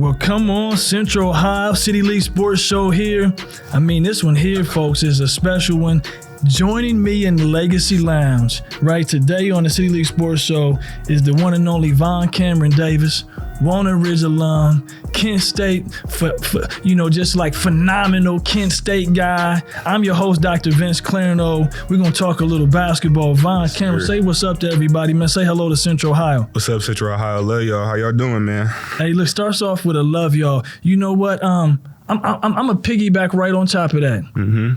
Well, come on, Central Ohio City League Sports Show here. I mean, this one here, folks, is a special one. Joining me in the Legacy Lounge right today on the City League Sports Show is the one and only VonCameron Davis, Walnut Ridge alum, Kent State, just like phenomenal Kent State guy. I'm your host, Dr. Vince Clarino. We're going to talk a little basketball. VonCameron, say what's up to everybody, man. Say hello to Central Ohio. What's up, Central Ohio? Love y'all. How y'all doing, man? Hey, look, starts off with a love y'all. You know what? I'm a piggyback right on top of that. Mm-hmm.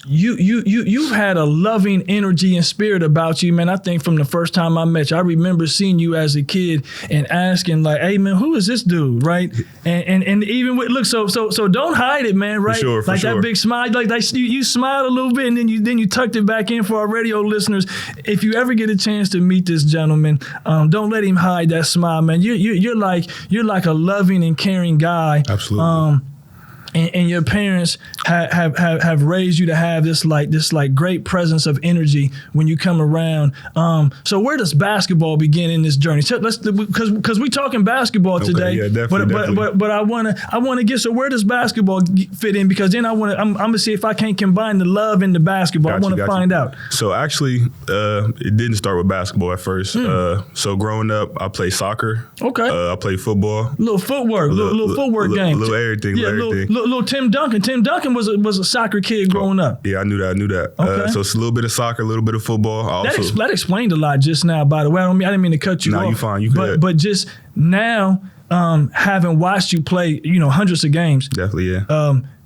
You've had a loving energy and spirit about you, man. I think from the first time I met you, I remember seeing you as a kid and asking like, "Hey, man, who is this dude?" Right? And even with look, so don't hide it, man. Right? For like sure. That big smile, like you smiled a little bit, and then you tucked it back in for our radio listeners. If you ever get a chance to meet this gentleman, don't let him hide that smile, man. You're like a loving and caring guy. Absolutely. And your parents have raised you to have this great presence of energy when you come around. So where does basketball begin in this journey? So because we're talking basketball today. Yeah, definitely. But I wanna get, so where does basketball fit in? Because then I'm gonna see if I can't combine the love and the basketball. I want to find out. So actually, it didn't start with basketball at first. So growing up, I played soccer. Okay. I played football. Little footwork, little footwork game. Little everything. Yeah, everything. Little Tim Duncan. Tim Duncan was a soccer kid growing up. Yeah, I knew that. Okay. So it's a little bit of soccer, a little bit of football. That explained a lot just now, by the way. I didn't mean to cut you off. No, you fine. You good. But just now, having watched you play, hundreds of games. Definitely, yeah.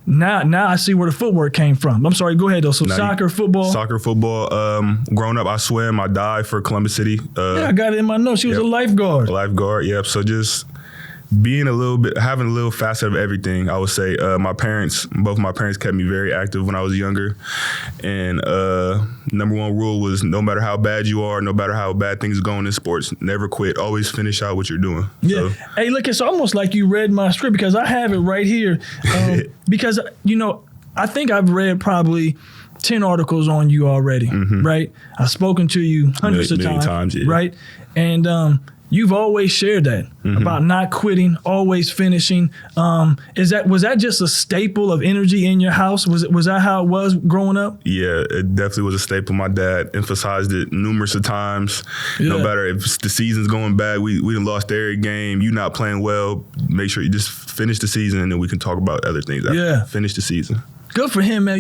Now I see where the footwork came from. I'm sorry, go ahead though. So soccer, football. Soccer, football. Growing up, I swam. I dived for Columbus City. I got it in my notes. She was a lifeguard. A lifeguard, yep. So just having a little facet of everything, I would say. Both my parents kept me very active when I was younger. And number one rule was no matter how bad you are, no matter how bad things are going in sports, never quit. Always finish out what you're doing. Yeah. So. Hey, look, it's almost like you read my script because I have it right here. Because, I think I've read probably 10 articles on you already, right? I've spoken to you hundreds of times, yeah. Right? And you've always shared that about not quitting, always finishing. Was that just a staple of energy in your house? Was that how it was growing up? Yeah, it definitely was a staple. My dad emphasized it numerous of times. Yeah. No matter if the season's going bad, we done lost every game. You not playing well, make sure you just finish the season, and then we can talk about other things after. Yeah. Finish the season. Good for him, man.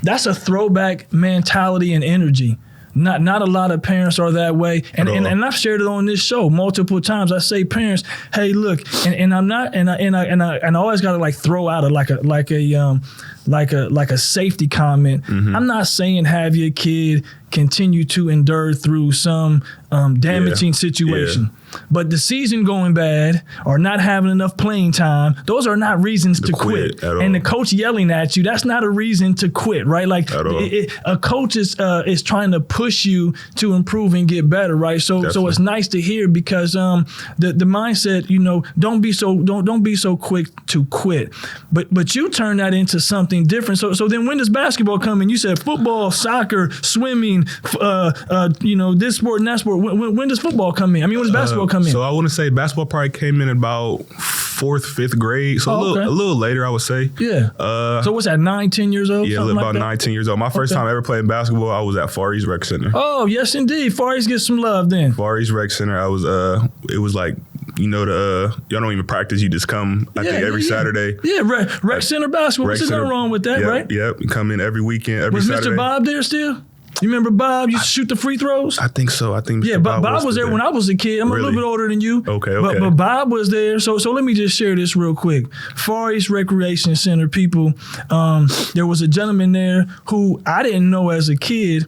That's a throwback mentality and energy. Not a lot of parents are that way, and I've shared it on this show multiple times. I say, parents, hey, look, and I'm not, and I always got to like throw out a safety comment. I'm not saying have your kid continue to endure through some damaging situation. But the season going bad or not having enough playing time, those are not reasons to quit. And the coach yelling at you, that's not a reason to quit, right? Like a coach is trying to push you to improve and get better, right? So it's nice to hear because the mindset, don't be so quick to quit. But you turn that into something different. So then when does basketball come in? You said football, soccer, swimming, this sport and that sport. When does football come in? I mean, when does basketball come in? So I want to say basketball probably came in about 4th, 5th grade. So a little later, I would say. Yeah. So what's that, 9, 10 years old? Yeah, about 9, 10 years old. My first time ever playing basketball, I was at Far East Rec Center. Oh, yes, indeed. Far East gets some love then. Far East Rec Center, I was, it was like, y'all don't even practice. You just come, I think, every Saturday. Yeah, Rec Center basketball. There's nothing wrong with that, right? Yep, you come in every weekend, every Saturday. Was Mr. Bob there still? You remember Bob used to shoot the free throws? I think so. Bob was there when I was a kid. I'm a little bit older than you. Okay. But Bob was there. So let me just share this real quick. Far East Recreation Center people, there was a gentleman there who I didn't know as a kid,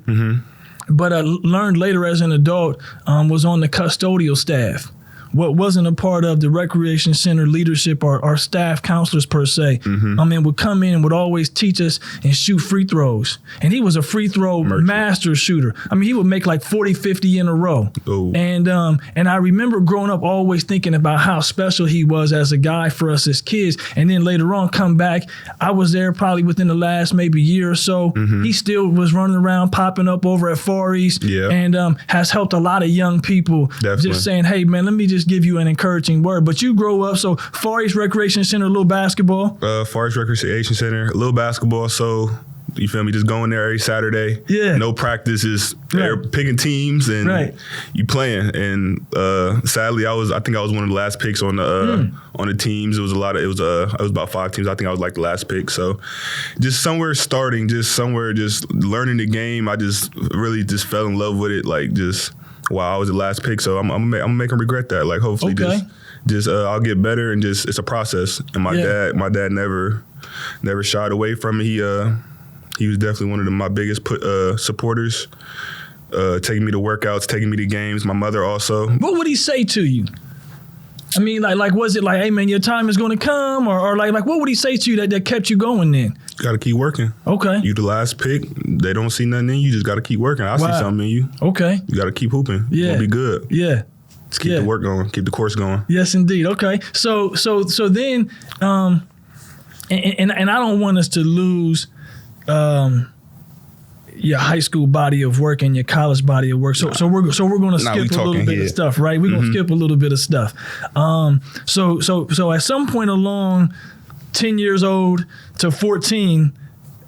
but I learned later as an adult, was on the custodial staff. What wasn't a part of the recreation center leadership or staff counselors per se, would come in and would always teach us and shoot free throws. And he was a free throw master shooter. I mean, he would make like 40, 50 in a row. Oh. And I remember growing up always thinking about how special he was as a guy for us as kids. And then later on, come back, I was there probably within the last maybe year or so. He still was running around, popping up over at Far East, and has helped a lot of young people. Definitely. Just saying, hey, man, let me just just give you an encouraging word. But you grow up, so Far East Recreation Center, a little basketball. Far East Recreation Center, a little basketball. So you feel me? Just going there every Saturday. Yeah. No practice, just picking teams and you playing. And sadly, I think I was one of the last picks on the teams. It was about 5 teams. I think I was like the last pick. So just somewhere starting, just learning the game. I just really just fell in love with it. Like just wow, I was the last pick. So I'm gonna make them regret that. Like hopefully just I'll get better and just it's a process. And my dad never shied away from it. He was definitely one of my biggest supporters, taking me to workouts, taking me to games. My mother also. What would he say to you? I mean, like was it like, hey, man, your time is going to come? Or like what would he say to you that kept you going then? You got to keep working. Okay. You the last pick. They don't see nothing in you. You just got to keep working. I see something in you. Okay. You got to keep hooping. Yeah. You'll be good. Yeah. Just keep the work going. Keep the course going. Yes, indeed. Okay. So then, and I don't want us to lose your high school body of work and your college body of work. So we're going to skip a little bit of stuff, right? We're going to skip a little bit of stuff. So at some point along 10 years old to 14,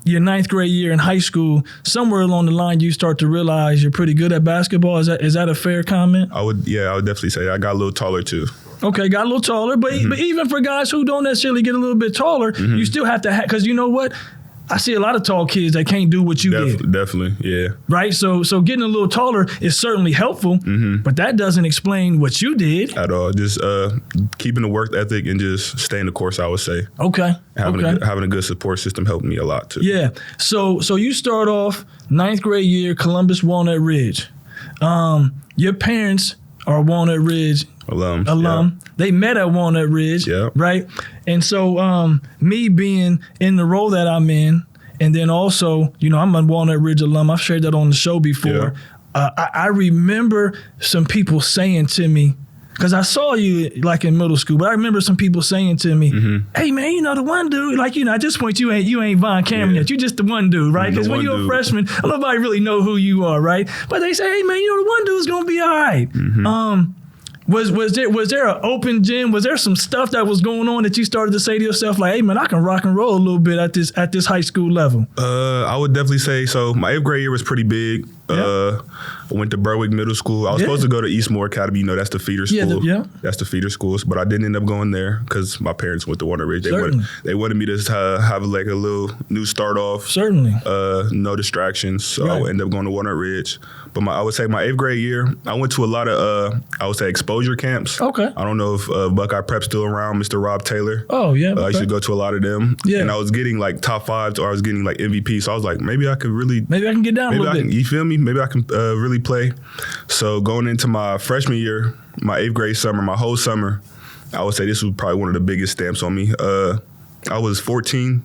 your 9th grade year in high school, somewhere along the line you start to realize you're pretty good at basketball. Is that a fair comment? I would definitely say that. I got a little taller too. Okay, got a little taller, but even for guys who don't necessarily get a little bit taller, you still have to because you know what? I see a lot of tall kids that can't do what you did. Definitely, yeah. Right? So getting a little taller is certainly helpful, but that doesn't explain what you did. At all. Just keeping the work ethic and just staying the course, I would say. Okay. Having a good support system helped me a lot, too. Yeah. So you start off 9th grade year, Columbus, Walnut Ridge. Your parents are Walnut Ridge alum. Yeah. They met at Walnut Ridge, right? And so me being in the role that I'm in, and then also, I'm a Walnut Ridge alum. I've shared that on the show before. Yeah. I remember some people saying to me, because I saw you like in middle school, but I remember some people saying to me, hey, man, the one dude, like, at this point, you ain't VonCameron yet. You just the one dude, right? Because when you're a freshman, nobody really know who you are, right? But they say, hey, man, the one dude's going to be all right. Was there an open gym? Was there some stuff that was going on that you started to say to yourself, like, hey, man, I can rock and roll a little bit at this high school level? I would definitely say so. My 8th grade year was pretty big. I went to Berwick Middle School. I was supposed to go to Eastmoor Academy. That's the feeder school. That's the feeder schools. But I didn't end up going there because my parents went to Walnut Ridge. They wanted me to have like a little new start off. Certainly. No distractions. So I would end up going to Walnut Ridge. But I would say my 8th grade year, I went to a lot of, I would say, exposure camps. Okay. I don't know if Buckeye Prep's still around, Mr. Rob Taylor. Oh, yeah. I used to go to a lot of them. Yeah. And I was getting like top 5s or I was getting like MVP. So I was like, maybe I can get down a little bit. You feel me? Maybe I can really play. So going into my freshman year, my 8th grade summer, my whole summer, I would say this was probably one of the biggest stamps on me. I was 14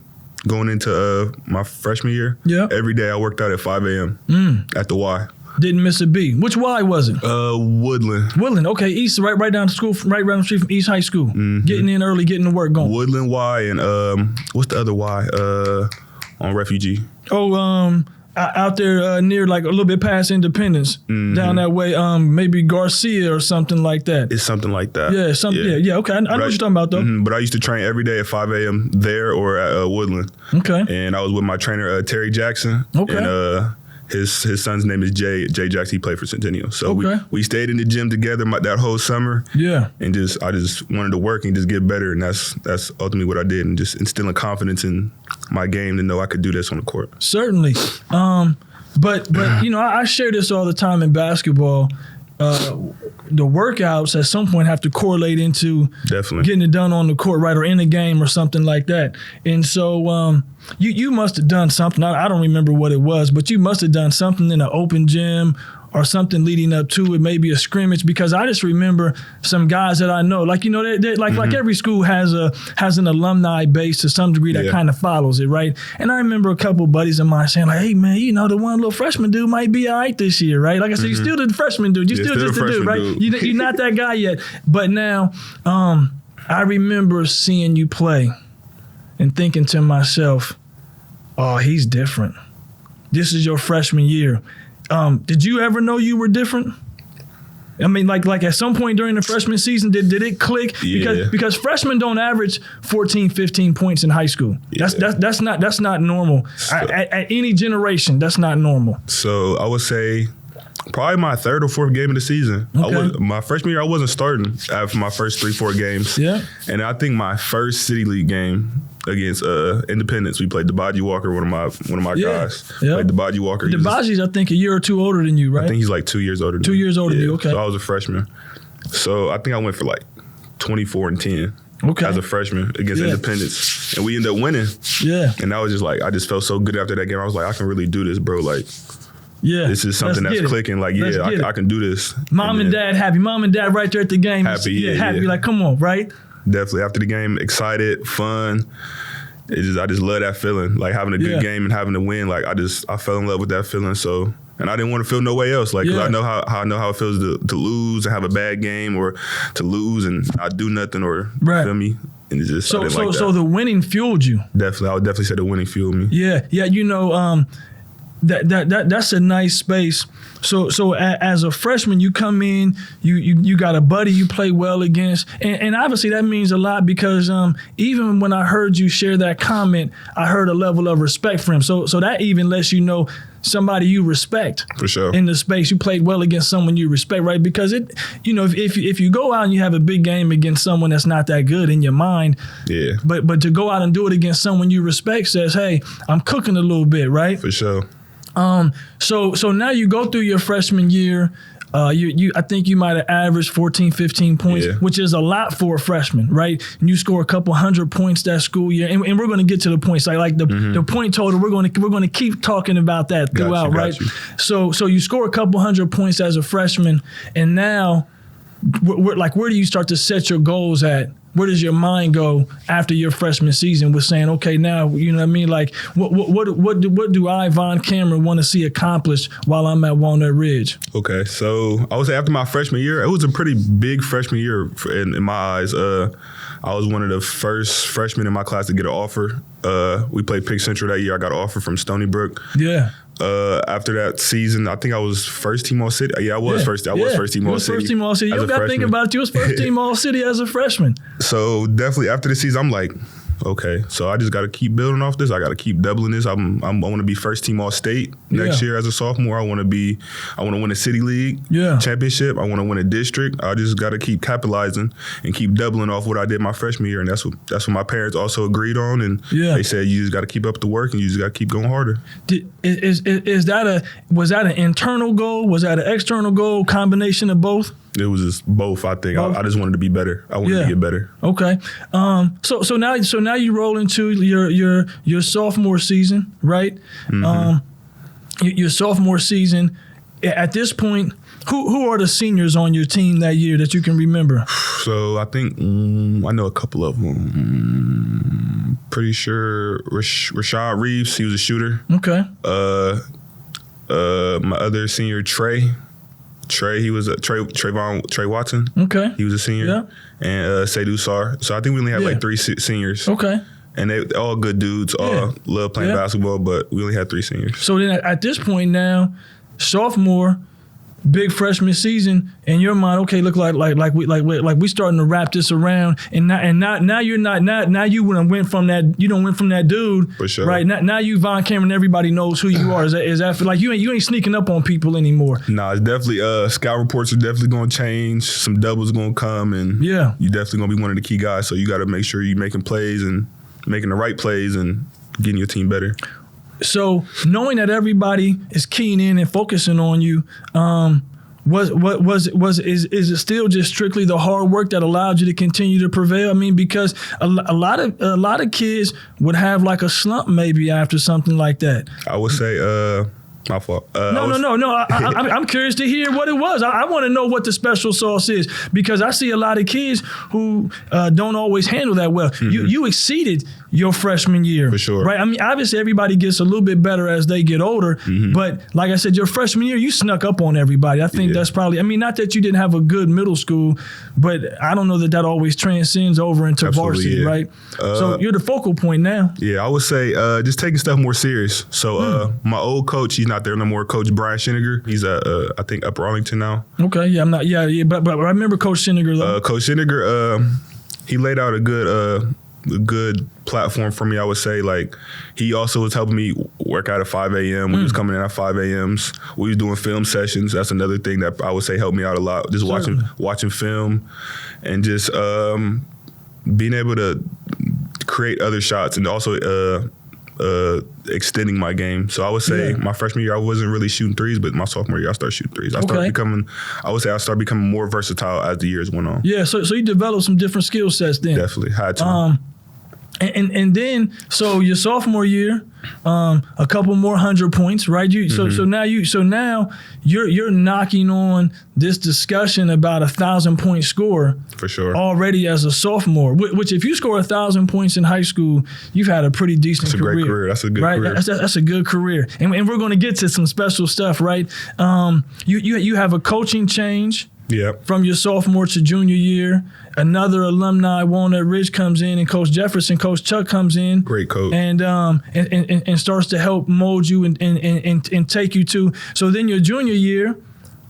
going into my freshman year. Yeah. Every day I worked out at 5 a.m. At the Y. Didn't miss a beat. Which Y was it? Woodland. Woodland. Okay, East, right down the school, right down the street from East High School. Getting in early, getting the work going. Woodland Y and what's the other Y? On Refugee. Oh, out there near like a little bit past Independence, down that way. Maybe Garcia or something like that. It's something like that. Yeah, yeah. Okay, I know what you're talking about though. But I used to train every day at 5 a.m. there or at Woodland. Okay. And I was with my trainer Terry Jackson. Okay. And his son's name is Jay Jackson. He played for Centennial. So we stayed in the gym together that whole summer. Yeah. And I just wanted to work and just get better. And that's ultimately what I did. And just instilling confidence in my game to know I could do this on the court. Certainly. But I share this all the time in basketball. The workouts at some point have to correlate into getting it done on the court, right, or in a game or something like that. And so you must have done something. I don't remember what it was, but you must have done something in an open gym or something leading up to it, maybe a scrimmage, because I just remember some guys that I know, like, like every school has an alumni base to some degree that kind of follows it, right? And I remember a couple buddies of mine saying, like, hey, man, the one little freshman dude might be all right this year, right? Like I said, you're still the freshman dude. You're still just the dude, right? You're not that guy yet. But now I remember seeing you play and thinking to myself, oh, he's different. This is your freshman year. Did you ever know you were different? I mean, like at some point during the freshman season, did it click? Because freshmen don't average 14, 15 points in high school. Yeah. That's not normal. At any generation, that's not normal. So I would say probably my third or fourth game of the season. Okay. My freshman year, I wasn't starting after my first 3-4 games. Yeah. And I think my first City League game against Independence, we played DeBaji Walker, one of my guys. Yeah. Played DeBaji Walker. DeBaji's, I think, a year or two older than you, right? I think he's like 2 years older than me. 2 years older than you, okay. So I was a freshman. So I think I went for like 24-10. Okay. As a freshman against Independence. And we ended up winning. Yeah. And that was just like, I just felt so good after that game. I was like, I can really do this, bro. Like, yeah, this is something that's clicking. Like, I can do this. Mom and dad happy. Mom and dad right there at the game. Happy, happy. Like, come on, right? Definitely. After the game, excited, fun. I just love that feeling. Like having a good game and having to win. Like I fell in love with that feeling. So, and I didn't want to feel no way else. Like, 'cause I know how it feels to lose and have a bad game, or to lose and not do nothing, or you feel me. And it's just so the winning fueled you. Definitely, I would definitely say the winning fueled me. Yeah. You know, that's a nice space. So as a freshman, you come in, you got a buddy you play well against, and obviously that means a lot, because even when I heard you share that comment, I heard a level of respect for him. So that even lets you know somebody you respect. For sure. In the space, you played well against someone you respect, right? Because if you go out and you have a big game against someone that's not that good in your mind, but to go out and do it against someone you respect says, hey, I'm cooking a little bit, right? For sure. So now you go through your freshman year. I think you might have averaged 14, 15 points, which is a lot for a freshman, right? And you score a couple hundred points that school year, and we're going to get to the points, like the point total. We're going to keep talking about that throughout, right? So you score a couple hundred points as a freshman, and now, where do you start to set your goals at? Where does your mind go after your freshman season with saying, okay, now, you know what I mean? Like, what do I, VonCameron, want to see accomplished while I'm at Walnut Ridge? Okay, so I would say after my freshman year, it was a pretty big freshman year in my eyes. I was one of the first freshmen in my class to get an offer. We played Pick Central that year. I got an offer from Stony Brook. Yeah. After that season, I think I was first team all city. Yeah, I was first team all city. You was first team all city. You got to think about it. You was first team all city as a freshman. So definitely after the season, I'm like, okay, so I just got to keep building off this. I got to keep doubling this. I want to be first team all state next year as a sophomore. I want to win a city league championship. I want to win a district. I just got to keep capitalizing and keep doubling off what I did my freshman year. And that's what my parents also agreed on. And they said, you just got to keep up the work and you just got to keep going harder. Was that an internal goal? Was that an external goal? Combination of both? It was just both, I think. I just wanted to be better. I wanted to get better. Okay. So now you roll into your sophomore season, right? Mm-hmm. Your sophomore season. At this point, who are the seniors on your team that year that you can remember? So I think I know a couple of them. Pretty sure Rashad Reeves, he was a shooter. Okay. My other senior, Trey, he was Trey Watson. Okay. He was a senior. Yeah. And Seydou Sarr. So I think we only had like 3 seniors. Okay. And they all good dudes, all love playing basketball, but we only had 3 seniors. So then at this point now, sophomore, big freshman season, in your mind, okay, look like we starting to wrap this around, and now you went from that dude, for sure, right? Now you VonCameron, everybody knows who you are. Is that like you ain't sneaking up on people anymore? Nah, it's definitely scout reports are definitely going to change. Some doubles going to come, and you definitely going to be one of the key guys. So you got to make sure you're making plays and making the right plays and getting your team better. So knowing that everybody is keying in and focusing on you, is it still just strictly the hard work that allowed you to continue to prevail? I mean, because a lot of kids would have like a slump maybe after something like that. I would say my fault. No. I'm curious to hear what it was. I want to know what the special sauce is, because I see a lot of kids who don't always handle that well. Mm-hmm. You exceeded your freshman year. For sure. Right? I mean, obviously everybody gets a little bit better as they get older, but like I said, your freshman year, you snuck up on everybody. I think that's probably, I mean, not that you didn't have a good middle school, but I don't know that always transcends over into varsity, right? So you're the focal point now. Yeah, I would say just taking stuff more serious. So my old coach, he's not there no more, Coach Brian Schenniger. He's at, I think, Upper Arlington now. Okay, yeah, I'm not, but I remember Coach Schenniger, though. Coach Schenniger, he laid out a good platform for me, I would say. Like, he also was helping me work out at 5 a.m. when he was coming in at 5 a.m.s. We was doing film sessions. That's another thing that I would say helped me out a lot. Just watching film and just being able to create other shots and also extending my game. So I would say my freshman year, I wasn't really shooting threes, but my sophomore year, I started shooting threes. I started becoming more versatile as the years went on. Yeah, so you developed some different skill sets then. Definitely, had to. And then, so your sophomore year, a couple more 100 points, right? So now you're knocking on this discussion about 1,000-point score for sure already as a sophomore. Which, if you score 1,000 points in high school, you've had a pretty decent career. That's a great career. That's a good career. That's a good career. And we're going to get to some special stuff, right? You have a coaching change. Yep. From your sophomore to junior year, another alumni, Walnut Ridge, comes in, and Coach Jefferson, Coach Chuck comes in. Great coach. And starts to help mold you and take you to. So then your junior year,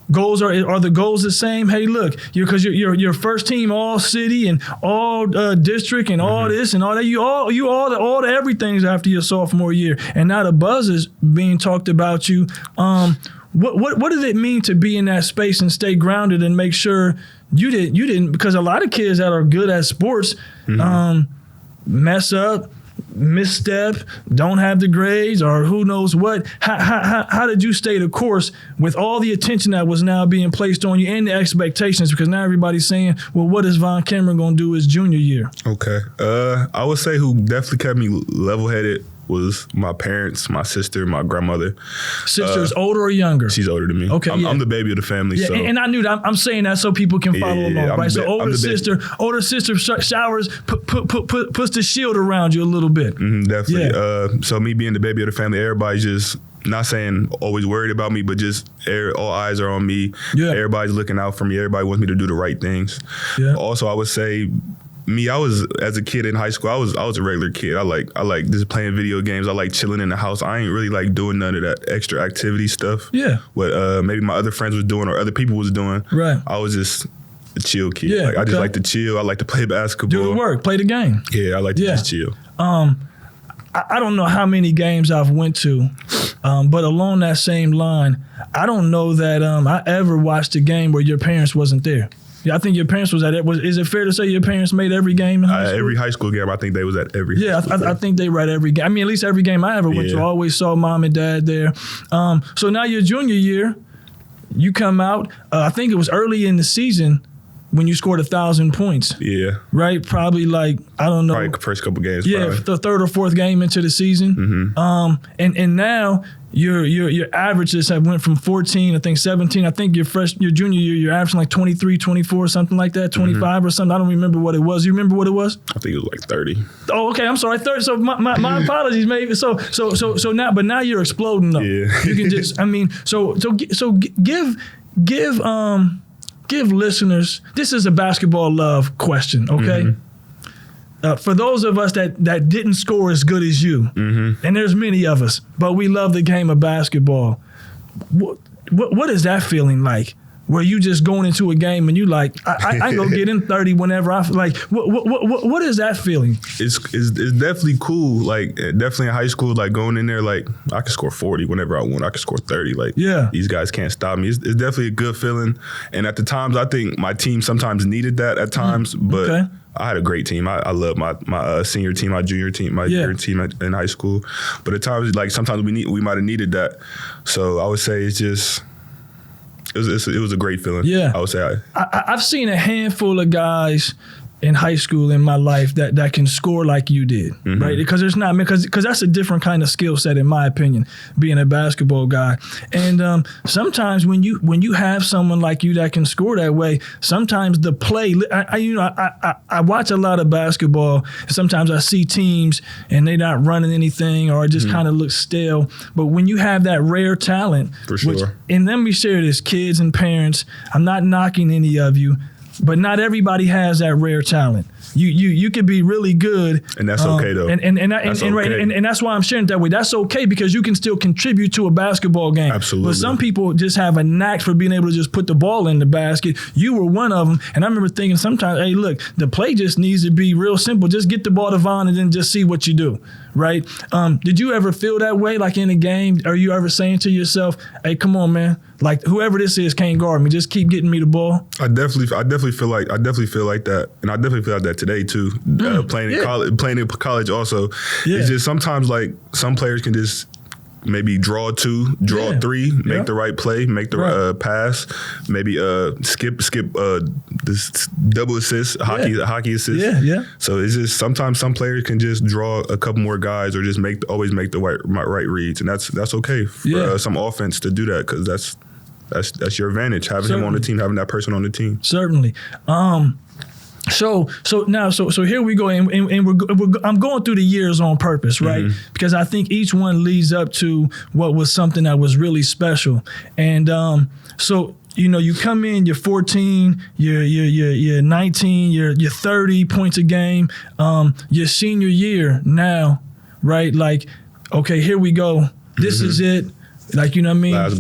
goals are the goals the same? Hey, look, because you're first team all city and all district and all this and all that. You all the everything's after your sophomore year, and now the buzz is being talked about you. What does it mean to be in that space and stay grounded and make sure you didn't, because a lot of kids that are good at sports mess up, misstep, don't have the grades, or who knows what. How did you stay the course with all the attention that was now being placed on you and the expectations? Because now everybody's saying, well, what is VonCameron going to do his junior year? Okay. I would say who definitely kept me level-headed was my parents, my sister, my grandmother. Sister's older or younger? She's older than me. Okay, I'm the baby of the family. Yeah, so. and I knew that. I'm saying that so people can follow along, right? So older sister showers, puts the shield around you a little bit. Definitely. Yeah. So me being the baby of the family, everybody's just not saying always worried about me, but just all eyes are on me. Yeah. Everybody's looking out for me. Everybody wants me to do the right things. Yeah. Also, I would say, I was, as a kid in high school, I was a regular kid. I like just playing video games. I like chilling in the house. I ain't really like doing none of that extra activity stuff. Yeah. What maybe my other friends was doing or other people was doing. Right. I was just a chill kid. Yeah. I just like to chill. I like to play basketball. Do the work. Play the game. Yeah. I like to just chill. I don't know how many games I've went to, but along that same line, I don't know that I ever watched a game where your parents wasn't there. Yeah, I think your parents was at it. Is it fair to say your parents made every game in high school? Every high school game, I think they was at every. Yeah, I think they were at every game. I mean, at least every game I ever went to, I always saw mom and dad there. So now your junior year, you come out. I think it was early in the season when you scored 1,000 points. Yeah. Right? Probably like, I don't know. Probably first couple games. Yeah, probably. The third or fourth game into the season. And now your averages have went from 14, I think 17. I think your junior year, you're averaging like 23, 24, something like that, 25 or something. I don't remember what it was. You remember what it was? I think it was like 30. Oh, okay. I'm sorry, 30. So my apologies, maybe. So now, but now you're exploding though. Yeah. You can just, I mean, so give listeners, this is a basketball love question, okay? For those of us that didn't score as good as you, and there's many of us, but we love the game of basketball, what is that feeling like? Where you just going into a game and you like, I go get in 30 whenever I like. What is that feeling? It's definitely cool. Like definitely in high school, like going in there, like I can score 40 whenever I want. I can score 30. Like these guys can't stop me. It's definitely a good feeling. And at the times, I think my team sometimes needed that at times, but. I had a great team. I love my senior team, my junior team, my year team in high school. But at times, like sometimes we might have needed that. So I would say it's just. It was a great feeling. Yeah, I would say. I've seen a handful of guys in high school in my life that can score like you did, right? Because there's not, because that's a different kind of skill set, in my opinion, being a basketball guy. And sometimes when you have someone like you that can score that way, sometimes the play, I watch a lot of basketball, and sometimes I see teams and they're not running anything, or it just kind of looks stale. But when you have that rare talent, for sure. And let me share this, kids and parents, I'm not knocking any of you, but not everybody has that rare talent. You could be really good, and that's okay though. And that's why I'm sharing it that way. That's okay, because you can still contribute to a basketball game. Absolutely. But some people just have a knack for being able to just put the ball in the basket. You were one of them, and I remember thinking sometimes, hey, look, the play just needs to be real simple. Just get the ball to Von and then just see what you do, right? Did you ever feel that way, like in a game? Are you ever saying to yourself, hey, come on, man, like whoever this is can't guard me. Just keep getting me the ball. I definitely feel like that, and I definitely feel like that today too. Playing in college also. Yeah. It's just sometimes like some players can just maybe draw three, make the right play, make the right pass, maybe skip this double assist, hockey assist. Yeah. So it's just sometimes some players can just draw a couple more guys, or just always make the right reads, and that's okay for some offense to do that, because that's your advantage, having him on the team, having that person on the team. Certainly. So here we go, and I'm going through the years on purpose, right? Because I think each one leads up to what was something that was really special. And so you come in, you're 14, you're 19, you're 30 points a game. Your senior year now, right? Like, okay, here we go. This is it. Like, you know what I mean? Last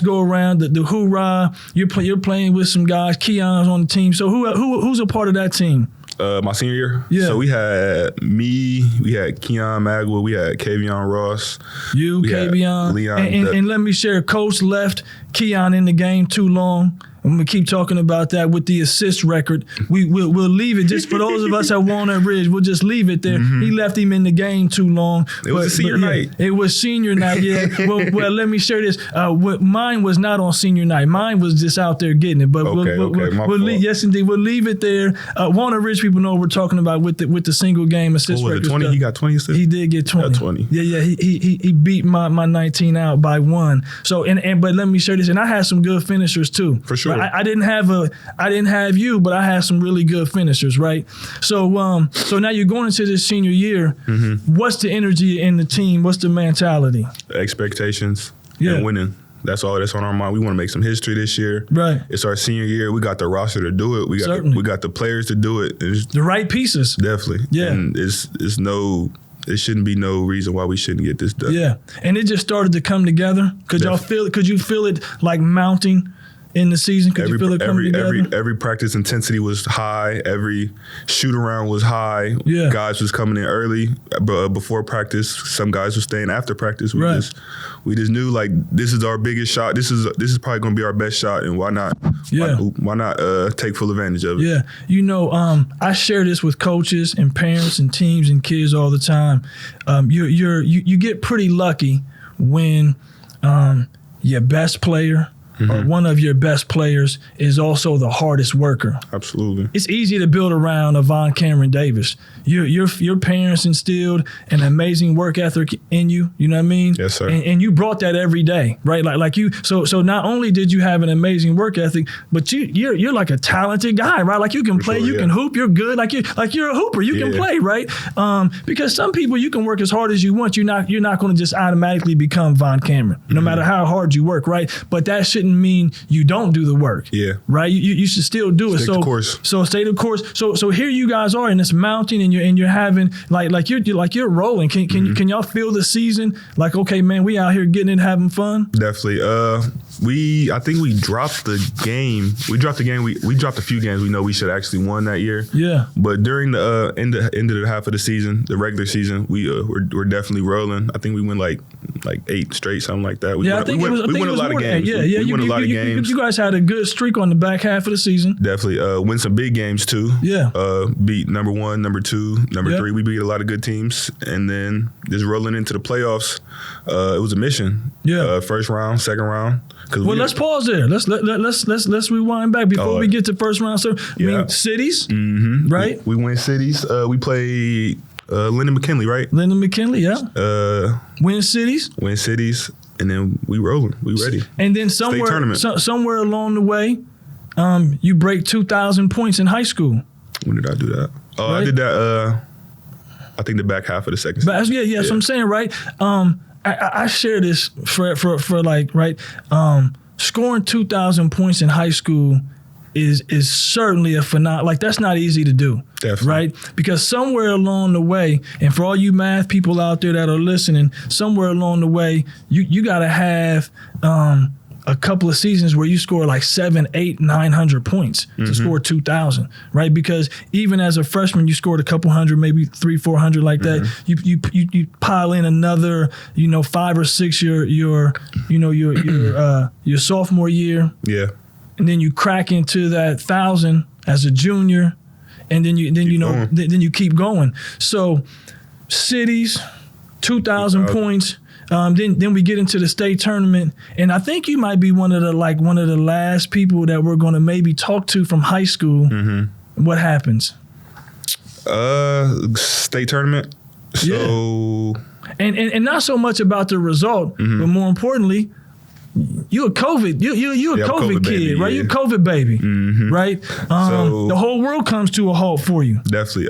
go around. The hoorah. You're playing with some guys. Keon's on the team. So who's a part of that team? My senior year? Yeah. So we had me, we had Keon Magwa, we had Kavion Ross. Kavion. Leon. And let me share, Coach left Keon in the game too long. I'm going to keep talking about that with the assist record. We'll leave it just for those of us at Walnut Ridge. We'll just leave it there. He left him in the game too long. It was senior night. It was senior night, yeah. well, let me share this. Mine was not on senior night. Mine was just out there getting it. But yes, indeed. We'll leave it there. Walnut Ridge people know what we're talking about with the single game assist record. 20? He got 20 assists? He did get 20. Got 20. Yeah. He beat my 19 out by 1. So but let me share this. And I had some good finishers too. For sure. I didn't have you, but I had some really good finishers, right? So now you're going into this senior year. What's the energy in the team? What's the mentality? Expectations and winning. That's all that's on our mind. We want to make some history this year. Right. It's our senior year. We got the roster to do it. We got the players to do it. The right pieces. Definitely. Yeah. And it shouldn't be no reason why we shouldn't get this done. Yeah. And it just started to come together. Could you feel it like mounting in the season? Could you feel it coming together? Every practice intensity was high. Every shoot around was high. Yeah. Guys was coming in early before practice. Some guys were staying after practice. We just knew, like, this is our biggest shot. This is probably going to be our best shot, and why not? Why not take full advantage of it? Yeah. I share this with coaches and parents and teams and kids all the time. You get pretty lucky when your best player or one of your best players is also the hardest worker. Absolutely. It's easy to build around a VonCameron Davis. Your parents instilled an amazing work ethic in you. You know what I mean? Yes, sir. And you brought that every day, right? Like you. So not only did you have an amazing work ethic, but you're like a talented guy, right? Like you can play, you can hoop, you're good. Like you're a hooper, you can play, right? Because some people you can work as hard as you want. You're not going to just automatically become VonCameron, no matter how hard you work, right? But that shouldn't mean you don't do the work. Yeah. Right? You should still do it. Stay the course. So stay the course. So here you guys are, and it's mounting, and you're having like you're rolling. Can y'all feel the season? Like, okay, man, we out here getting it, having fun. Definitely. I think we dropped the game. We dropped a few games we know we should actually won that year. Yeah. But during the end of the half of the season, the regular season, we're definitely rolling. I think we win like 8 straight, something like that. We won a lot of games. We won a lot of games. You guys had a good streak on the back half of the season. Definitely. Win some big games too. Yeah. Beat number 1, number 2, number 3. We beat a lot of good teams, and then just rolling into the playoffs. It was a mission. Yeah. First round, second round. Well, let's pause there. Let's rewind back before we get to first round. So, I mean, cities, right? We win cities. We play Lyndon McKinley, right? Lyndon McKinley, yeah. Win cities, and then we rolling. We ready. And then somewhere along the way, you break 2,000 points in high school. When did I do that? Oh, right? I did that. I think the back half of the second season. Yeah. So I'm saying, right. I share this for like, right. Scoring 2,000 points in high school is certainly a phenomenon. Like, that's not easy to do. Definitely. Right? Because somewhere along the way, and for all you math people out there that are listening, somewhere along the way, you got to have a couple of seasons where you score like 700, 800, 900 points to score 2,000, right? Because even as a freshman, you scored a couple hundred, maybe 300, 400 like that. You pile in another, 5 or 6 your sophomore year. Yeah. And then you crack into that 1,000 as a junior, and then you keep going. So cities, 2,000 points. Then we get into the state tournament, and I think you might be one of the last people that we're going to maybe talk to from high school. What happens? State tournament. So and not so much about the result, but more importantly, you a COVID COVID kid, baby, right? You a COVID baby, right? The whole world comes to a halt for you. Definitely.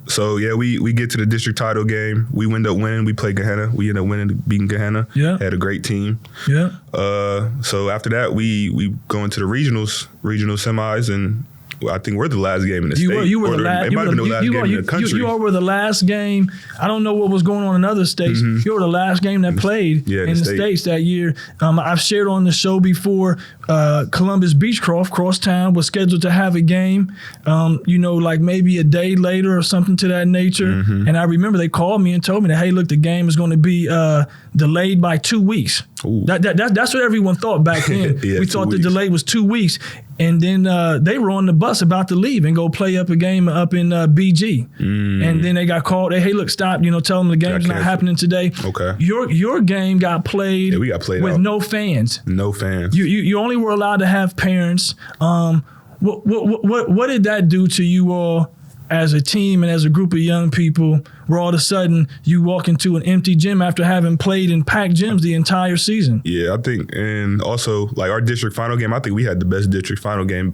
So yeah, we get to the district title game. We end up winning. We play Gahanna. We end up beating Gahanna. Yeah. Had a great team. Yeah. So after that, we go into the regional semis, and I think we're the last game in the state. You were the last. It might have been the last game in the country. You were the last game. I don't know what was going on in other states. You were the last game that played in the States that year. I've shared on the show before, Columbus Beechcroft, crosstown, was scheduled to have a game, like maybe a day later or something to that nature. And I remember they called me and told me that, hey, look, the game is going to be delayed by 2 weeks. That's what everyone thought back then. We thought the delay was 2 weeks. And then they were on the bus about to leave and go play up a game up in BG. And then they got called. Hey, look, stop. Tell them the game's not happening today. Okay. Your game got played. Yeah, we got played with out. No fans. No fans. You only were allowed to have parents. What did that do to you all as a team and as a group of young people, where all of a sudden you walk into an empty gym after having played in packed gyms the entire season? Yeah, I think, and also like our district final game, I think we had the best district final game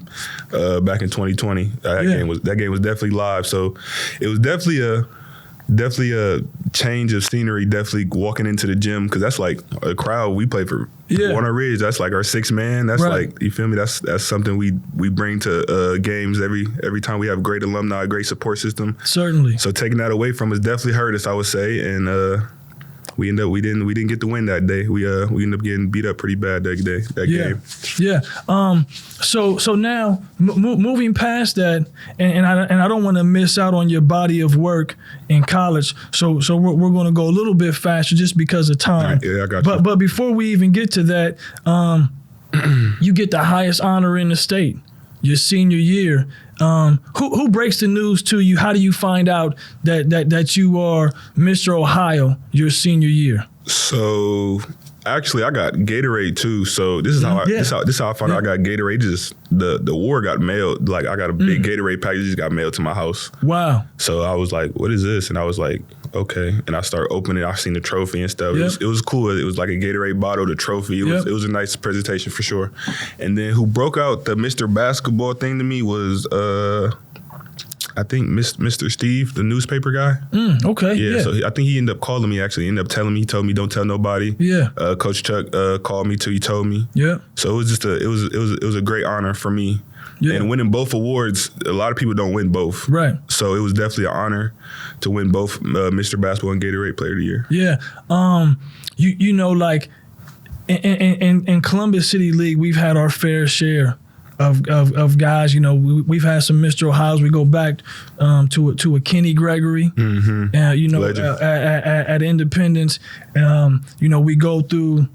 back in 2020. That game was definitely live, so it was definitely a change of scenery. Definitely walking into the gym, because that's like a crowd. We play for Walnut Ridge. That's like our 6 man. That's like, you feel me? That's something we bring to games every time we have great alumni, great support system. Certainly. So taking that away from us definitely hurt us, I would say, and we didn't get the win that day. We ended up getting beat up pretty bad that game. Yeah. So now moving past that, and I don't want to miss out on your body of work in college. So we're going to go a little bit faster just because of time. Right, yeah, I got you. But before we even get to that, you get the highest honor in the state, your senior year. Who breaks the news to you? How do you find out that you are Mr. Ohio your senior year? So actually, I got Gatorade too. So this is how I found out I got Gatorade. Just the war got mailed. Like, I got a big Gatorade package just got mailed to my house. Wow. So I was like, what is this? And I was like, okay. And I started opening it. I seen the trophy and stuff. It was cool. It was like a Gatorade bottle, the trophy. It was a nice presentation for sure. And then who broke out the Mr. Basketball thing to me was I think Mr. Steve, the newspaper guy. Okay. Yeah. So I think he ended up calling me. Actually, he ended up telling me. He told me, "Don't tell nobody." Yeah. Coach Chuck called me too. He told me. Yeah. So it was just it was a great honor for me. Yeah. And winning both awards, a lot of people don't win both. Right. So it was definitely an honor to win both Mr. Basketball and Gatorade Player of the Year. Yeah. Like in Columbus City League, we've had our fair share of guys. We've had some Mr. Ohio's. We go back to a Kenny Gregory. At Independence. We go through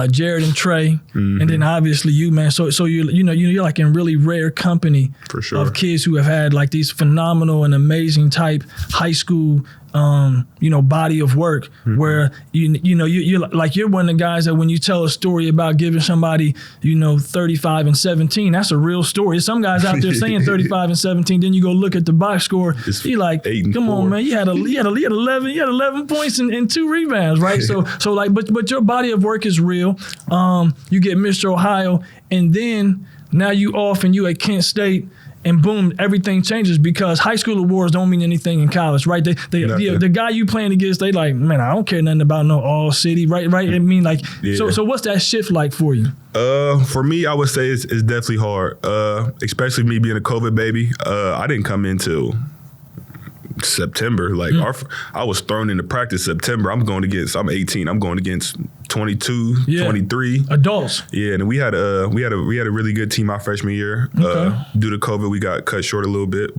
Jared and Trey, and then obviously you, man. So you're like in really rare company for sure of kids who have had like these phenomenal and amazing type high school body of work where you're one of the guys that when you tell a story about giving somebody 35 and 17, that's a real story. Some guys out there saying 35 and 17, then you go look at the box score, you're like, come on, man, you had 11 points and 2 rebounds, right? But your body of work is real. You get Mr. Ohio, and then now you off and you at Kent State. And boom, everything changes because high school awards don't mean anything in college, right? The guy you playing against, they like, man, I don't care nothing about no all city, right? I mean, like, so what's that shift like for you? For me, I would say it's definitely hard, especially me being a COVID baby. I didn't come into September. Like I was thrown into practice September. I'm 18. I'm going against 22, 23 adults. Yeah, and we had a really good team our freshman year. Due to COVID, we got cut short a little bit,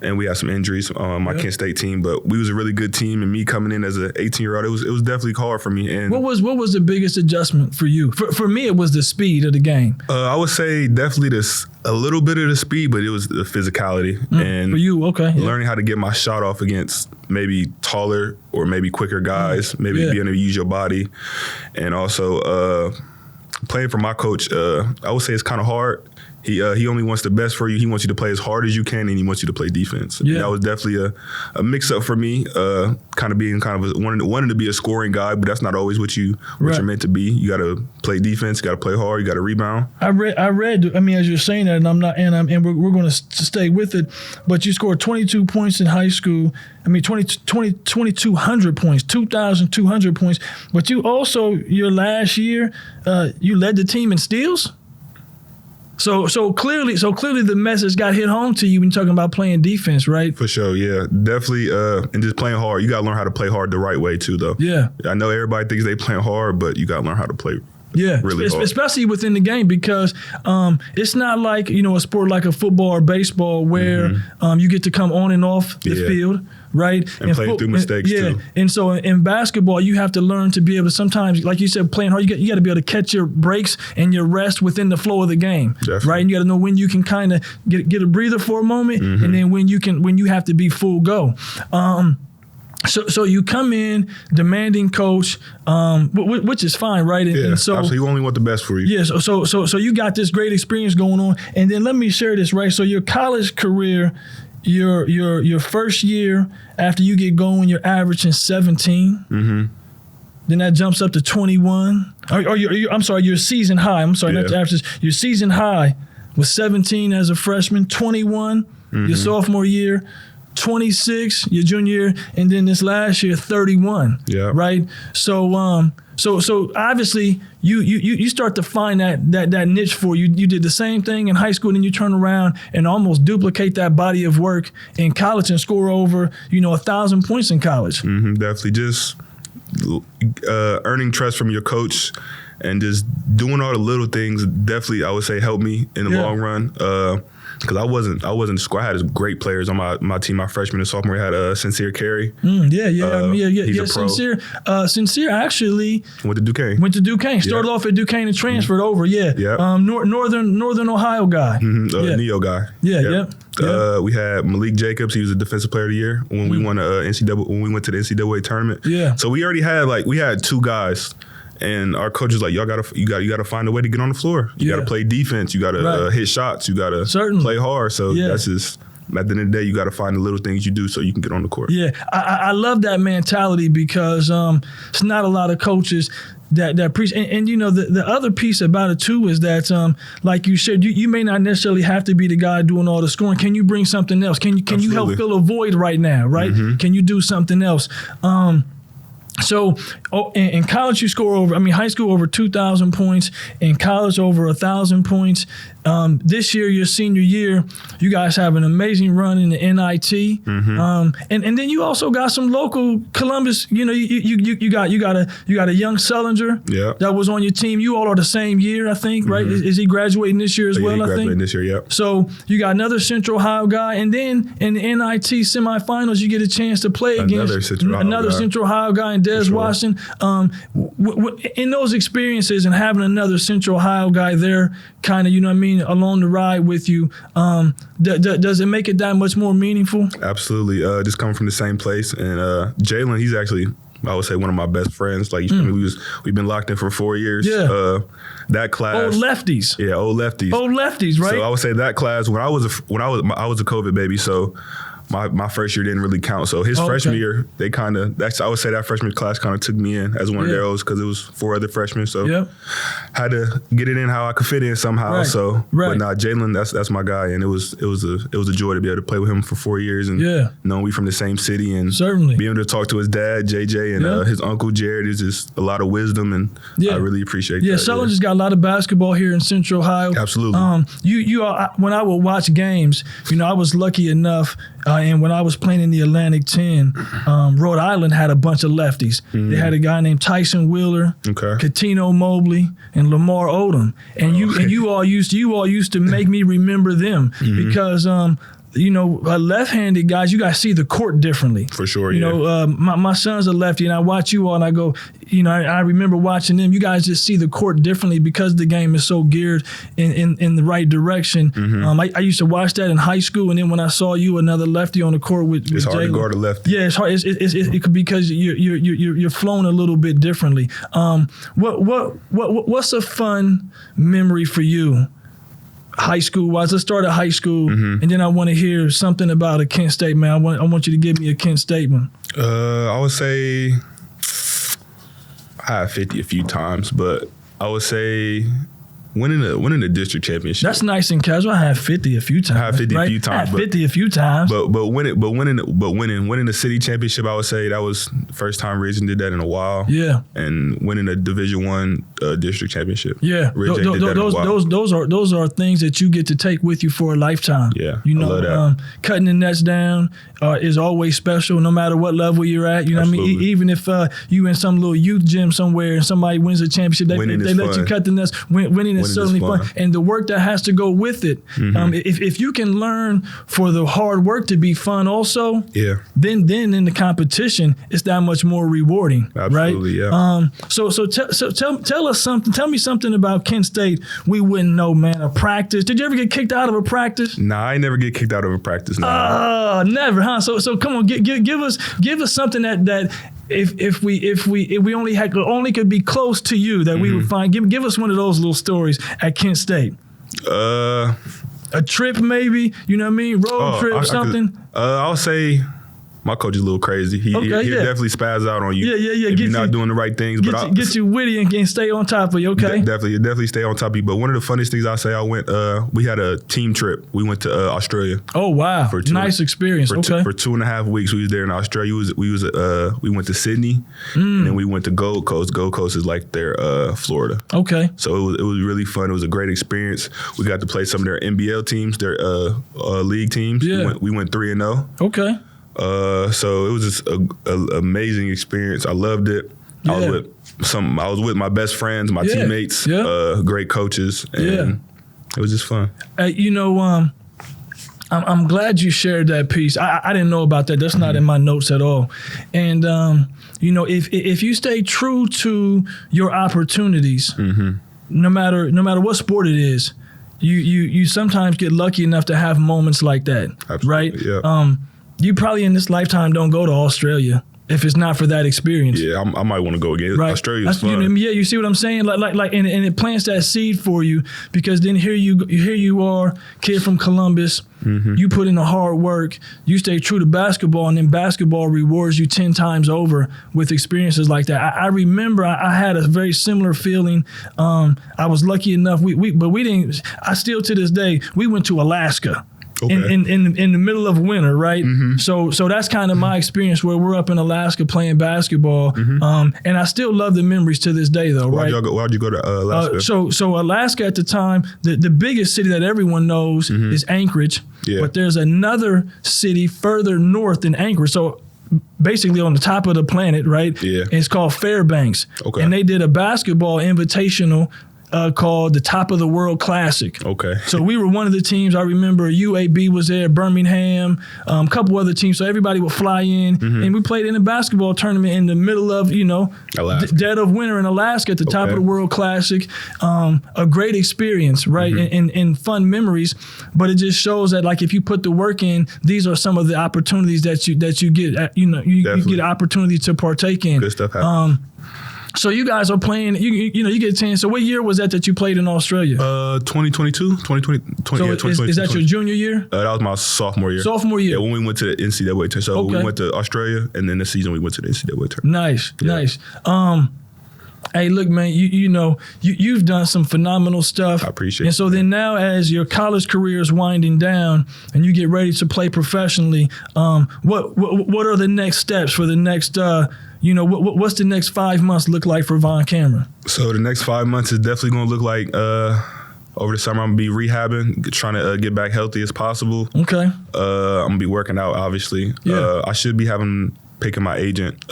and we had some injuries on my Kent State team. But we was a really good team, and me coming in as an 18-year-old, it was definitely hard for me. And what was the biggest adjustment for you? For me, it was the speed of the game. I would say definitely a little bit of the speed, but it was the physicality and for you, learning how to get my shot off against maybe taller or maybe quicker guys, maybe being able to use your body, and also playing for my coach. I would say it's kind of hard. He only wants the best for you. He wants you to play as hard as you can, and he wants you to play defense. Yeah. That was definitely a mix-up for me, kind of being wanting to be a scoring guy, but that's not always what you're meant to be. You got to play defense. You got to play hard. You got to rebound. I read. I mean, as you're saying that, and we're going to stay with it. But you scored 22 points in high school. I mean, 2,200 points, 2,200 points. But you also, your last year, you led the team in steals. So clearly the message got hit home to you when you're talking about playing defense, right? For sure, yeah. Definitely, and just playing hard. You got to learn how to play hard the right way, too, though. Yeah. I know everybody thinks they playing hard, but you got to learn how to play really hard. Especially within the game because it's not like, a sport like a football or baseball where you get to come on and off the field. Right? And play through mistakes, too. And so in basketball, you have to learn to be able to sometimes, like you said, playing hard, you got to be able to catch your breaks and your rest within the flow of the game. Definitely. Right? And you got to know when you can kind of get a breather for a moment and then when you have to be full go. So you come in demanding coach, which is fine, right? And so absolutely. You only want the best for you. Yeah. So you got this great experience going on, and then let me share this, right? So your college career, your first year after you get going, you're averaging 17. Then that jumps up to 21. I'm sorry, your season high. I'm sorry, not the averages. Your season high was 17 as a freshman, 21 your sophomore year, 26 your junior year, and then this last year 31. Yeah. Right. So obviously you start to find that niche for you. You did the same thing in high school, and then you turn around and almost duplicate that body of work in college and score over 1,000 points in college. Definitely, just earning trust from your coach and just doing all the little things. Definitely, I would say helped me in the long run. Because I wasn't a squad. I had great players on my team. My freshman and sophomore had Sincere Carey. He's a pro. Sincere actually went to Duquesne. Started off at Duquesne and transferred over. Northern Ohio guy. Neo guy. We had Malik Jacobs. He was a defensive player of the year when we won when we went to the NCAA tournament. So we already had 2 guys. And our coach is like, you gotta find a way to get on the floor. You gotta play defense. You gotta hit shots. You gotta play hard. So that's just, at the end of the day, you gotta find the little things you do so you can get on the court. Yeah, I love that mentality because it's not a lot of coaches that preach. And the other piece about it too is that like you said, you may not necessarily have to be the guy doing all the scoring. Can you bring something else? Can you help fill a void right now? Right? Can you do something else? So in college, you score high school over 2,000 points, in college over 1,000 points. This year, your senior year, you guys have an amazing run in the NIT. And then you also got some local Columbus, you got a young Sullinger that was on your team. You all are the same year, I think, right? Is he graduating this year as well, I think? He's graduating this year, yep. So you got another Central Ohio guy, and then in the NIT semifinals, you get a chance to play against another Central Ohio guy in Des sure. Washington. In those experiences and having another Central Ohio guy there, kind of, you know what I mean, along the ride with you, does it make it that much more meaningful? Absolutely. Just coming from the same place. And Jalen, he's actually, I would say, one of my best friends. Like, we've been locked in for 4 years. Yeah. That class. Old lefties. Yeah, old lefties. Old lefties, right? So I would say that class, I was a COVID baby, so my first year didn't really count. So his freshman year, I would say that freshman class kind of took me in as one of those because it was 4 other freshmen. So had to get it in how I could fit in somehow. Right. So, but nah, Jalen, that's my guy, and it was a joy to be able to play with him for 4 years and knowing we from the same city and certainly being able to talk to his dad, JJ, and his uncle Jared is just a lot of wisdom, and I really appreciate that. Yeah, Sullivan just got a lot of basketball here in Central Ohio. Absolutely. When I would watch games, I was lucky enough. And when I was playing in the Atlantic 10, Rhode Island had a bunch of lefties. They had a guy named Tyson Wheeler, Catino Mobley, and Lamar Odom. And you all used to make me remember them because left-handed guys, you guys see the court differently. For sure, my son's a lefty, and I watch you all, and I go, I remember watching them. You guys just see the court differently because the game is so geared in the right direction. I used to watch that in high school, and then when I saw you, another lefty on the court with it's hard Jalen, to guard a lefty. Yeah, it's hard. It could because you're flown a little bit differently. What's a fun memory for you? High school wise, let's start at high school, and then I want to hear something about a Kent State, man. I want you to give me a Kent State one. I would say I had 50 a few times, but I would say winning the district championship. That's nice and casual. I had 50 a few times. I had 50 a few times. I had 50 a few times. But winning the city championship, I would say that was the first time Region did that in a while. Yeah. And winning a Division I district championship. Yeah. Those are things that you get to take with you for a lifetime. Yeah. I love that. Cutting the nets down is always special, no matter what level you're at. You know what I mean? Even if you in some little youth gym somewhere and somebody wins a championship, they let you cut the nets. Winning is certainly fun. And the work that has to go with it. If you can learn for the hard work to be fun also, then in the competition, it's that much more rewarding. Absolutely, right? Yeah. So tell us something. Tell me something about Kent State we wouldn't know, man. A practice. Did you ever get kicked out of a practice? Nah, I never get kicked out of a practice. Nah. Never, huh? So come on, give us something that if we only could be close to you that we would find. Give us one of those little stories at Kent State. A trip maybe, you know what I mean? Road trip, something. I'll say my coach is a little crazy. He'll definitely spaz out on you. Yeah. If you're not doing the right things. Get you witty and stay on top of you, okay? Definitely stay on top of you. But one of the funniest things I say, we had a team trip. We went to Australia. Oh, wow. Nice experience, for 2.5 weeks. We was there in Australia. We went to Sydney, and then we went to Gold Coast. Gold Coast is like their Florida. Okay. So it was really fun. It was a great experience. We got to play some of their NBL teams, their league teams. Yeah. We went 3-0. Okay. So it was just an amazing experience. I loved it. Yeah. I was with my best friends, my teammates, great coaches, and it was just fun. I'm glad you shared that piece. I didn't know about that. That's not in my notes at all. And if you stay true to your opportunities, no matter what sport it is, you sometimes get lucky enough to have moments like that. Absolutely, right? Yeah. You probably in this lifetime don't go to Australia if it's not for that experience. Yeah, I might want to go again. Right. Australia's fun. You see what I'm saying? Like, and it plants that seed for you because then here you are, kid from Columbus. You put in the hard work. You stay true to basketball, and then basketball rewards you 10 times over with experiences like that. I remember I had a very similar feeling. I was lucky enough. But we didn't. I still to this day we went to Alaska. Okay. In the middle of winter, right? So that's kind of my experience where we're up in Alaska playing basketball, and I still love the memories to this day, though. Why'd you go to Alaska? So Alaska at the time, the biggest city that everyone knows is Anchorage, but there's another city further north than Anchorage. So basically on the top of the planet, right? Yeah. And it's called Fairbanks. Okay. And they did a basketball invitational called the Top of the World Classic. Okay. So we were one of the teams. I remember UAB was there, Birmingham, a couple other teams. So everybody would fly in, and we played in a basketball tournament in the middle of, dead of winter in Alaska at the Top of the World Classic. A great experience, right? And fun memories. But it just shows that, like, if you put the work in, these are some of the opportunities that you get. You get opportunity to partake in. Good stuff happens. So you guys are playing. You get a chance. So what year was that you played in Australia? 2022, 2020. So is that your junior year? That was my sophomore year. Sophomore year. Yeah, when we went to the NCAA tournament. So we went to Australia, and then the season we went to the NCAA tournament. Nice. Hey, look, man, you've done some phenomenal stuff. I appreciate it. And so then now, as your college career is winding down and you get ready to play professionally, what are the next steps for the next, what's the next 5 months look like for VonCameron? So the next 5 months is definitely going to look like over the summer I'm going to be rehabbing, trying to get back healthy as possible. Okay. I'm going to be working out, obviously. Yeah. I should be picking my agent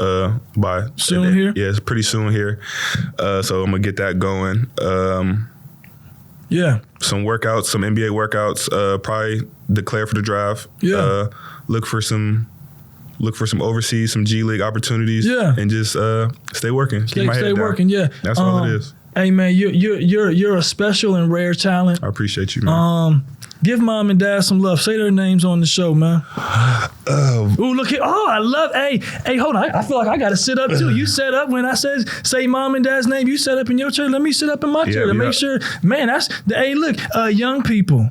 by soon here? Yeah, it's pretty soon here. So I'm gonna get that going. Some workouts, some NBA workouts. Probably declare for the draft. Yeah. Look for some overseas, some G League opportunities. Yeah. And just stay working. Keep my head down. Stay working. Yeah. That's all it is. Hey man, you're a special and rare talent. I appreciate you, man. Give mom and dad some love. Say their names on the show, man. Ooh, look here. Oh, I love. Hey, hold on. I feel like I got to sit up too. You set up when I said say mom and dad's name. You set up in your chair. Let me sit up in my chair to make sure. Man, hey, look, young people.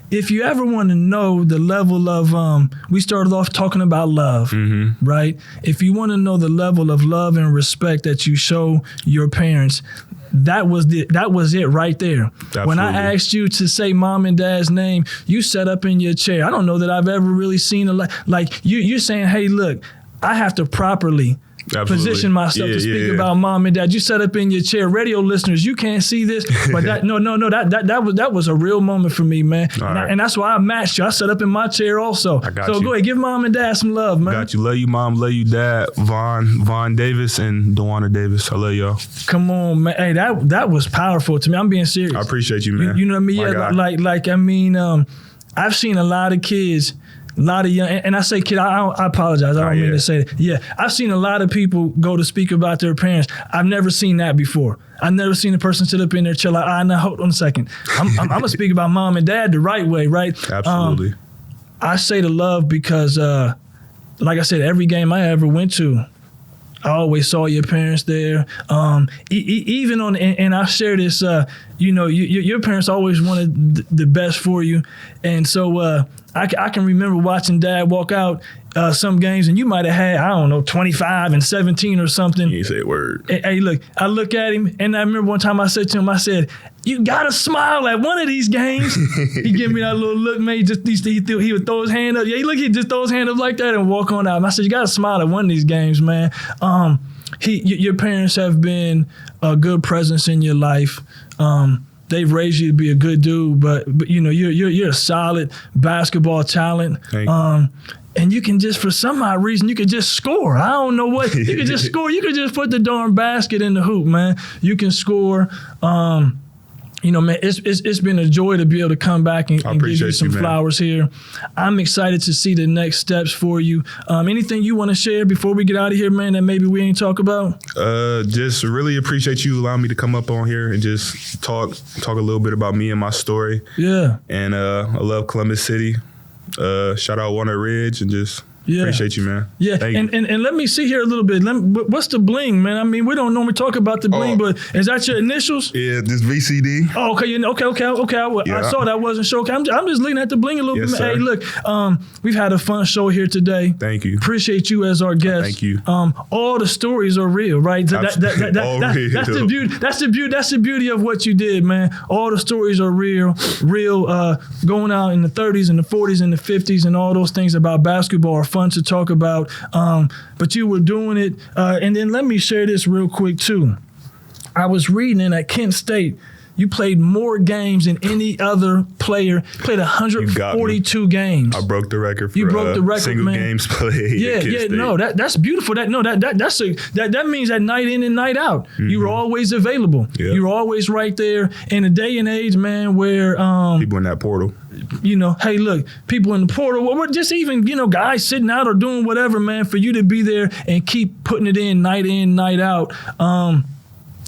If you ever want to know the level of, we started off talking about love, right? If you want to know the level of love and respect that you show your parents, that was it right there. Absolutely. When I asked you to say mom and dad's name, you sat up in your chair. I don't know that I've ever really seen like you're saying, hey, look, I have to properly position myself to speak about mom and dad. You sat up in your chair. Radio listeners, you can't see this, but that was a real moment for me, man. And that's why I matched you. I sat up in my chair also. So go ahead, give mom and dad some love, man. Got you. Love you, mom. Love you, dad. Vaughn Davis and Dewana Davis. I love y'all. Come on, man. Hey, that was powerful to me. I'm being serious. I appreciate you, man. You know what I mean? I've seen a lot of kids. A lot of young, and I say kid, I apologize. I don't mean to say that. Yeah, I've seen a lot of people go to speak about their parents. I've never seen that before. I've never seen a person sit up in their chair like, now hold on a second. I'm going to speak about mom and dad the right way, right? Absolutely. I say the love because, like I said, every game I ever went to, I always saw your parents there. Even on, and I share this, your parents always wanted the best for you. And so I can remember watching dad walk out some games, and you might have had, 25 and 17 or something. You say a word. Hey, look, I look at him, and I remember one time I said to him, you got to smile at one of these games. He gave me that little look, man. He would throw his hand up. Yeah, he just throw his hand up like that and walk on out. And I said, you got to smile at one of these games, man. Your parents have been a good presence in your life. They've raised you to be a good dude, but you're a solid basketball talent. And you can just, for some odd reason, you could just score. I don't know what. You could just score. You could just put the darn basket in the hoop, man. You can score. Man, it's been a joy to be able to come back and give you some flowers here. I'm excited to see the next steps for you. Anything you want to share before we get out of here, man, that maybe we ain't talk about? Just really appreciate you allowing me to come up on here and just talk a little bit about me and my story. Yeah. And I love Columbus City. Shout out Walnut Ridge and just appreciate you, man. Yeah, and let me see here a little bit. What's the bling, man? I mean, we don't normally talk about the bling, but is that your initials? Yeah, this VCD. Oh, okay. I saw that. I wasn't sure. Okay, I'm just looking at the bling a little bit. Sir. Hey, look, we've had a fun show here today. Thank you. Appreciate you as our guest. Thank you. All the stories are real, right? That's the beauty. That's the beauty of what you did, man. All the stories are real. Going out in the 30s and the 40s and the 50s and all those things about basketball are fun to talk about, but you were doing it. And then let me share this real quick too. I was reading at Kent State, You played more games than any other player. Played 142 games. I broke the record for you broke the record, single man. games played. Yeah. No, that's beautiful. That means that night in and night out, you were always available. Yep. You were always right there. In a day and age, man, where people in that portal. Hey, look, people in the portal, or just even, guys sitting out or doing whatever, man, for you to be there and keep putting it in, night out.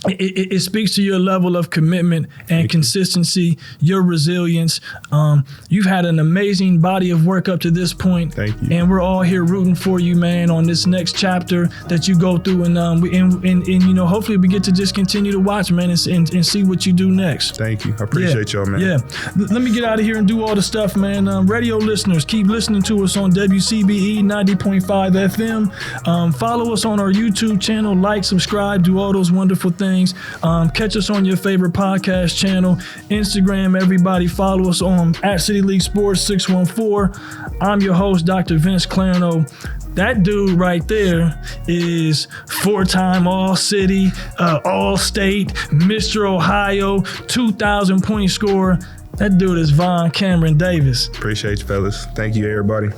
It speaks to your level of commitment and consistency, your resilience. You've had an amazing body of work up to this point. Thank you. And we're all here rooting for you, man, on this next chapter that you go through. And hopefully we get to just continue to watch, man, and see what you do next. Thank you. I appreciate y'all, man. Yeah. Let me get out of here and do all the stuff, man. Radio listeners, keep listening to us on WCBE 90.5 FM. Follow us on our YouTube channel, like, subscribe, do all those wonderful things. Catch us on your favorite podcast channel. Instagram, everybody follow us on @City League Sports 614. I'm your host, Dr. Vince Clarino. That dude right there is 4-time All-City, All-State, Mr. Ohio, 2,000 point scorer. That dude is VonCameron Davis. Appreciate you, fellas. Thank you, everybody.